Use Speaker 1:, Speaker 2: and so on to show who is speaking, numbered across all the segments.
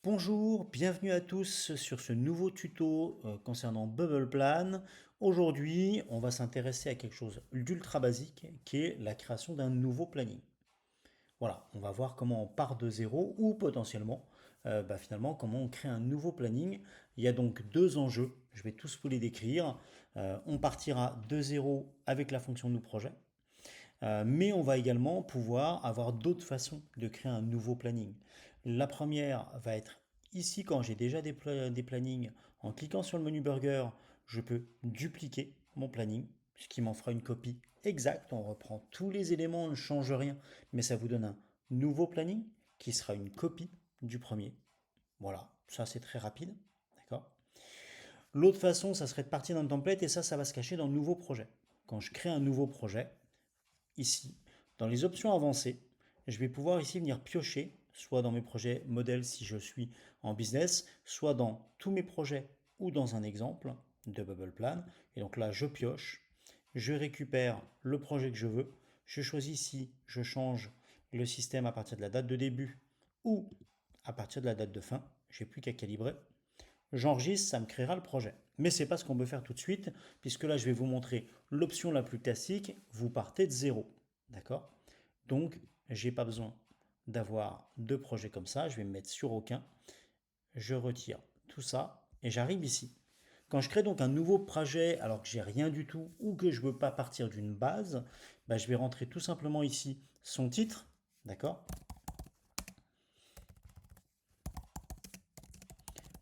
Speaker 1: Bonjour, bienvenue à tous sur ce nouveau tuto concernant Bubbleplan. Aujourd'hui, on va s'intéresser à quelque chose d'ultra basique qui est la création d'un nouveau planning. Voilà, on va voir comment on part de zéro ou potentiellement, finalement, comment on crée un nouveau planning. Il y a donc deux enjeux, je vais tous vous les décrire. On partira de zéro avec la fonction nous projet. Mais on va également pouvoir avoir d'autres façons de créer un nouveau planning. La première va être ici quand j'ai déjà des plannings. En cliquant sur le menu Burger, je peux dupliquer mon planning, ce qui m'en fera une copie exacte. On reprend tous les éléments, on ne change rien, mais ça vous donne un nouveau planning qui sera une copie du premier. Voilà, ça c'est très rapide. D'accord. L'autre façon, ça serait de partir d'un template et ça va se cacher dans le nouveau projet. Quand je crée un nouveau projet, ici, dans les options avancées, je vais pouvoir ici venir piocher, soit dans mes projets modèles si je suis en business, soit dans tous mes projets ou dans un exemple de Bubble Plan. Et donc là, je pioche, je récupère le projet que je veux, je choisis ici, je change le système à partir de la date de début ou à partir de la date de fin. Je n'ai plus qu'à calibrer. J'enregistre, ça me créera le projet. Mais ce n'est pas ce qu'on veut faire tout de suite, puisque là, je vais vous montrer l'option la plus classique. Vous partez de zéro. D'accord. Donc, je n'ai pas besoin d'avoir deux projets comme ça. Je vais me mettre sur aucun. Je retire tout ça et j'arrive ici. Quand je crée donc un nouveau projet alors que j'ai rien du tout ou que je ne veux pas partir d'une base, je vais rentrer tout simplement ici son titre. D'accord.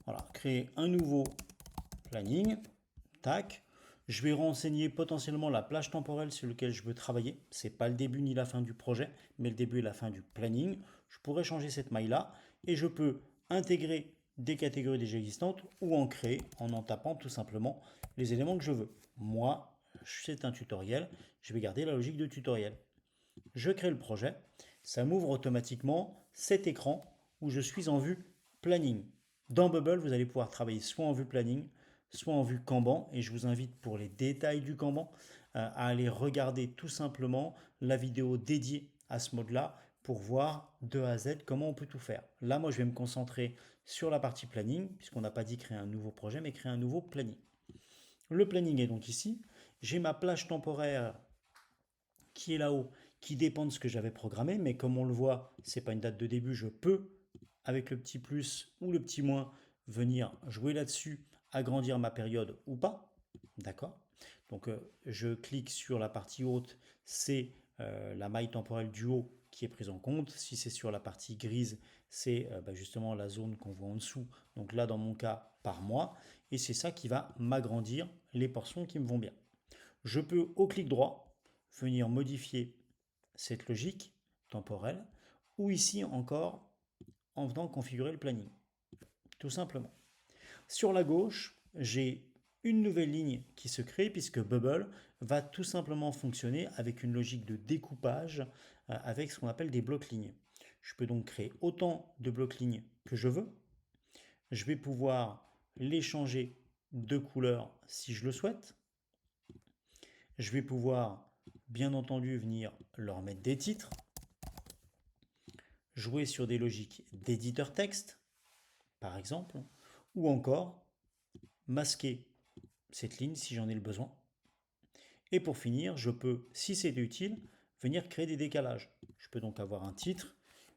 Speaker 1: Voilà, créer un nouveau planning. Tac. Je vais renseigner potentiellement la plage temporelle sur laquelle je veux travailler. Ce n'est pas le début ni la fin du projet, mais le début et la fin du planning. Je pourrais changer cette maille-là et je peux intégrer des catégories déjà existantes ou en créer en tapant tout simplement les éléments que je veux. Moi, c'est un tutoriel, je vais garder la logique de tutoriel. Je crée le projet, ça m'ouvre automatiquement cet écran où je suis en vue planning. Dans Bubble, vous allez pouvoir travailler soit en vue planning, soit en vue Kanban. Et je vous invite pour les détails du Kanban à aller regarder tout simplement la vidéo dédiée à ce mode-là pour voir de A à Z comment on peut tout faire. Là, moi, je vais me concentrer sur la partie planning, puisqu'on n'a pas dit créer un nouveau projet, mais créer un nouveau planning. Le planning est donc ici. J'ai ma plage temporaire qui est là-haut, qui dépend de ce que j'avais programmé, mais comme on le voit, c'est pas une date de début, je peux, avec le petit plus ou le petit moins, venir jouer là-dessus, agrandir ma période ou pas. D'accord. Donc je clique sur la partie haute, c'est la maille temporelle du haut qui est prise en compte. Si c'est sur la partie grise, c'est justement la zone qu'on voit en dessous. Donc là, dans mon cas, par mois. Et c'est ça qui va m'agrandir les portions qui me vont bien. Je peux, au clic droit, venir modifier cette logique temporelle, ou ici encore en venant configurer le planning, tout simplement. Sur la gauche, j'ai une nouvelle ligne qui se crée puisque Bubble va tout simplement fonctionner avec une logique de découpage avec ce qu'on appelle des blocs lignes. Je peux donc créer autant de blocs lignes que je veux. Je vais pouvoir les changer de couleur si je le souhaite. Je vais pouvoir bien entendu venir leur mettre des titres, jouer sur des logiques d'éditeur texte, par exemple, ou encore masquer cette ligne si j'en ai le besoin. Et pour finir, je peux, si c'est utile, venir créer des décalages. Je peux donc avoir un titre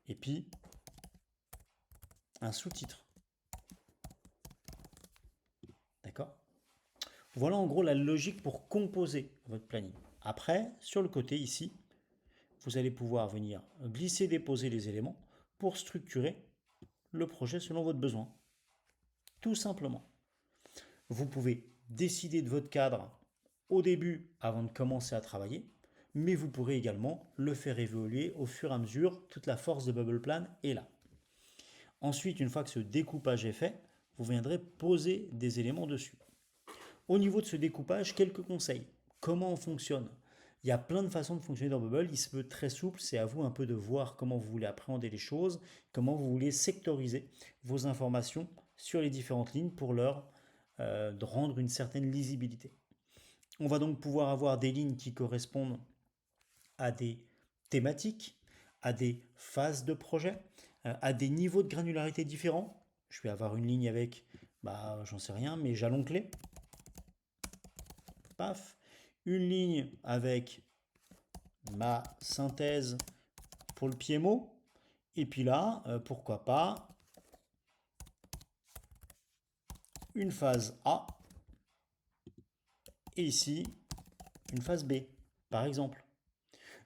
Speaker 1: et puis un sous-titre. D'accord. Voilà en gros la logique pour composer votre planning. Après, sur le côté ici, vous allez pouvoir venir glisser, déposer les éléments pour structurer le projet selon votre besoin. Tout simplement. Vous pouvez décider de votre cadre au début avant de commencer à travailler, mais vous pourrez également le faire évoluer au fur et à mesure. Toute la force de Bubble Plan est là. Ensuite, une fois que ce découpage est fait, vous viendrez poser des éléments dessus. Au niveau de ce découpage, quelques conseils. Comment on fonctionne? Il y a plein de façons de fonctionner dans Bubble, il se peut très souple, c'est à vous un peu de voir comment vous voulez appréhender les choses, comment vous voulez sectoriser vos informations sur les différentes lignes pour leur de rendre une certaine lisibilité. On va donc pouvoir avoir des lignes qui correspondent à des thématiques, à des phases de projet, à des niveaux de granularité différents. Je vais avoir une ligne avec, j'en sais rien, mes jalons clés. Paf. Une ligne avec ma synthèse pour le pied mot. Et puis là, pourquoi pas, une phase A. Et ici, une phase B, par exemple.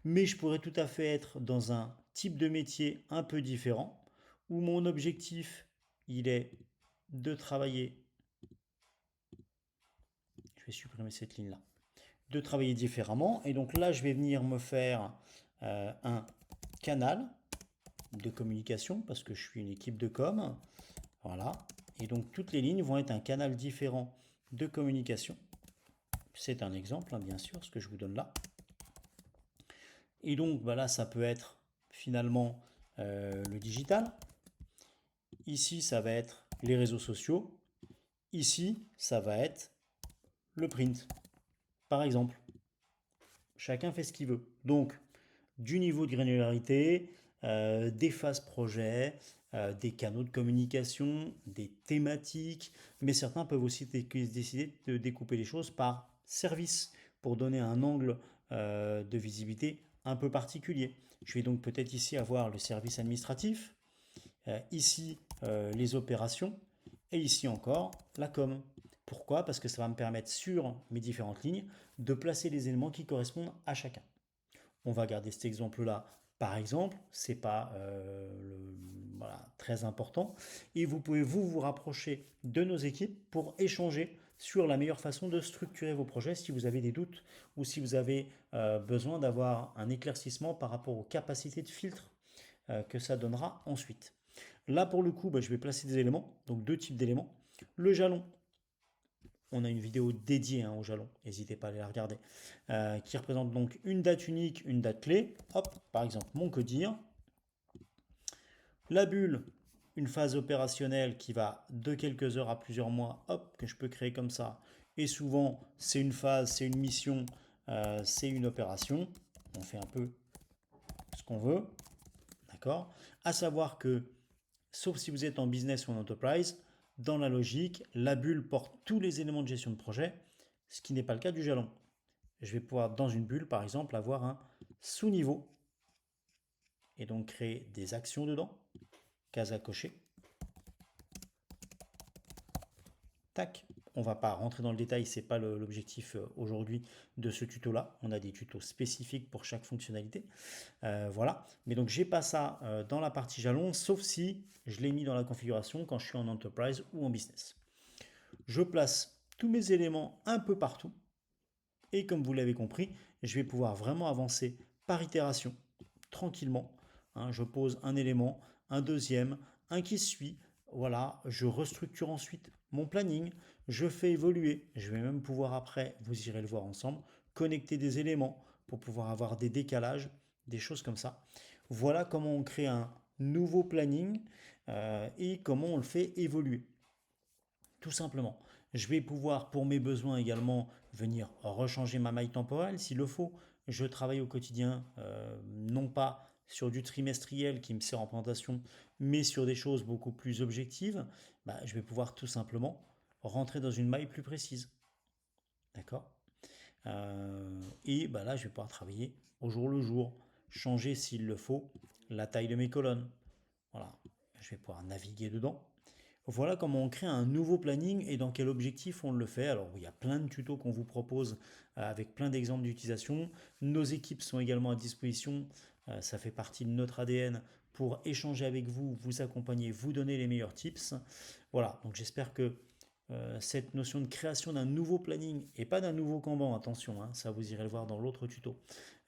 Speaker 1: Mais je pourrais tout à fait être dans un type de métier un peu différent, où mon objectif, il est de travailler, je vais supprimer cette ligne-là, de travailler différemment. Et donc là, je vais venir me faire un canal de communication, parce que je suis une équipe de com. Voilà. Et donc toutes les lignes vont être un canal différent de communication. C'est un exemple, hein, bien sûr, ce que je vous donne là. Et donc là, ça peut être finalement le digital. Ici, ça va être les réseaux sociaux. Ici, ça va être le print, par exemple. Chacun fait ce qu'il veut. Donc, du niveau de granularité, des phases projet, des canaux de communication, des thématiques, mais certains peuvent aussi décider de découper les choses par service pour donner un angle de visibilité un peu particulier. Je vais donc peut-être ici avoir le service administratif, ici les opérations et ici encore la com. Pourquoi? Parce que ça va me permettre sur mes différentes lignes de placer les éléments qui correspondent à chacun. On va garder cet exemple-là. Par exemple, c'est pas très important. Et vous pouvez vous rapprocher de nos équipes pour échanger sur la meilleure façon de structurer vos projets si vous avez des doutes ou si vous avez besoin d'avoir un éclaircissement par rapport aux capacités de filtre que ça donnera ensuite. Là, pour le coup, je vais placer des éléments, donc deux types d'éléments. Le jalon, on a une vidéo dédiée au jalon, n'hésitez pas à aller la regarder, qui représente donc une date unique, une date clé. Hop, par exemple, mon codir. La bulle, une phase opérationnelle qui va de quelques heures à plusieurs mois, hop, que je peux créer comme ça. Et souvent, c'est une phase, c'est une mission, c'est une opération. On fait un peu ce qu'on veut, d'accord? À savoir que, sauf si vous êtes en business ou en enterprise, dans la logique, la bulle porte tous les éléments de gestion de projet, ce qui n'est pas le cas du jalon. Je vais pouvoir, dans une bulle, par exemple, avoir un sous-niveau et donc créer des actions dedans, case à cocher. Tac. On ne va pas rentrer dans le détail, ce n'est pas l'objectif aujourd'hui de ce tuto-là. On a des tutos spécifiques pour chaque fonctionnalité. Voilà. Mais donc, j'ai pas ça dans la partie jalon, sauf si je l'ai mis dans la configuration quand je suis en enterprise ou en business. Je place tous mes éléments un peu partout. Et comme vous l'avez compris, je vais pouvoir vraiment avancer par itération, tranquillement. Je pose un élément, un deuxième, un qui suit. Voilà, je restructure ensuite mon planning, je fais évoluer. Je vais même pouvoir après, vous irez le voir ensemble, connecter des éléments pour pouvoir avoir des décalages, des choses comme ça. Voilà comment on crée un nouveau planning et comment on le fait évoluer. Tout simplement. Je vais pouvoir, pour mes besoins également, venir rechanger ma maille temporelle s'il le faut. Je travaille au quotidien, non pas sur du trimestriel qui me sert en présentation, mais sur des choses beaucoup plus objectives. Je vais pouvoir tout simplement rentrer dans une maille plus précise. D'accord? Et là, je vais pouvoir travailler au jour le jour, changer s'il le faut la taille de mes colonnes. Voilà, je vais pouvoir naviguer dedans. Voilà comment on crée un nouveau planning et dans quel objectif on le fait. Alors, il y a plein de tutos qu'on vous propose avec plein d'exemples d'utilisation. Nos équipes sont également à disposition. Ça fait partie de notre ADN pour échanger avec vous, vous accompagner, vous donner les meilleurs tips. Voilà, donc j'espère que cette notion de création d'un nouveau planning et pas d'un nouveau Kanban, attention, ça vous irez le voir dans l'autre tuto,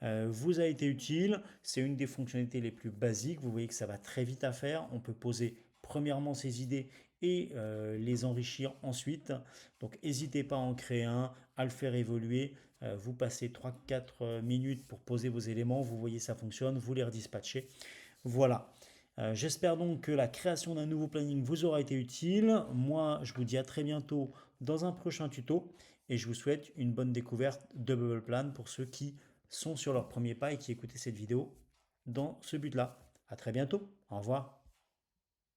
Speaker 1: vous a été utile. C'est une des fonctionnalités les plus basiques. Vous voyez que ça va très vite à faire. On peut poser premièrement ses idées et les enrichir ensuite. Donc n'hésitez pas à en créer un, à le faire évoluer. Vous passez 3-4 minutes pour poser vos éléments, vous voyez ça fonctionne, vous les redispatchez. Voilà. J'espère donc que la création d'un nouveau planning vous aura été utile. Moi, je vous dis à très bientôt dans un prochain tuto et je vous souhaite une bonne découverte de Bubble Plan pour ceux qui sont sur leur premier pas et qui écoutaient cette vidéo dans ce but-là. À très bientôt. Au revoir.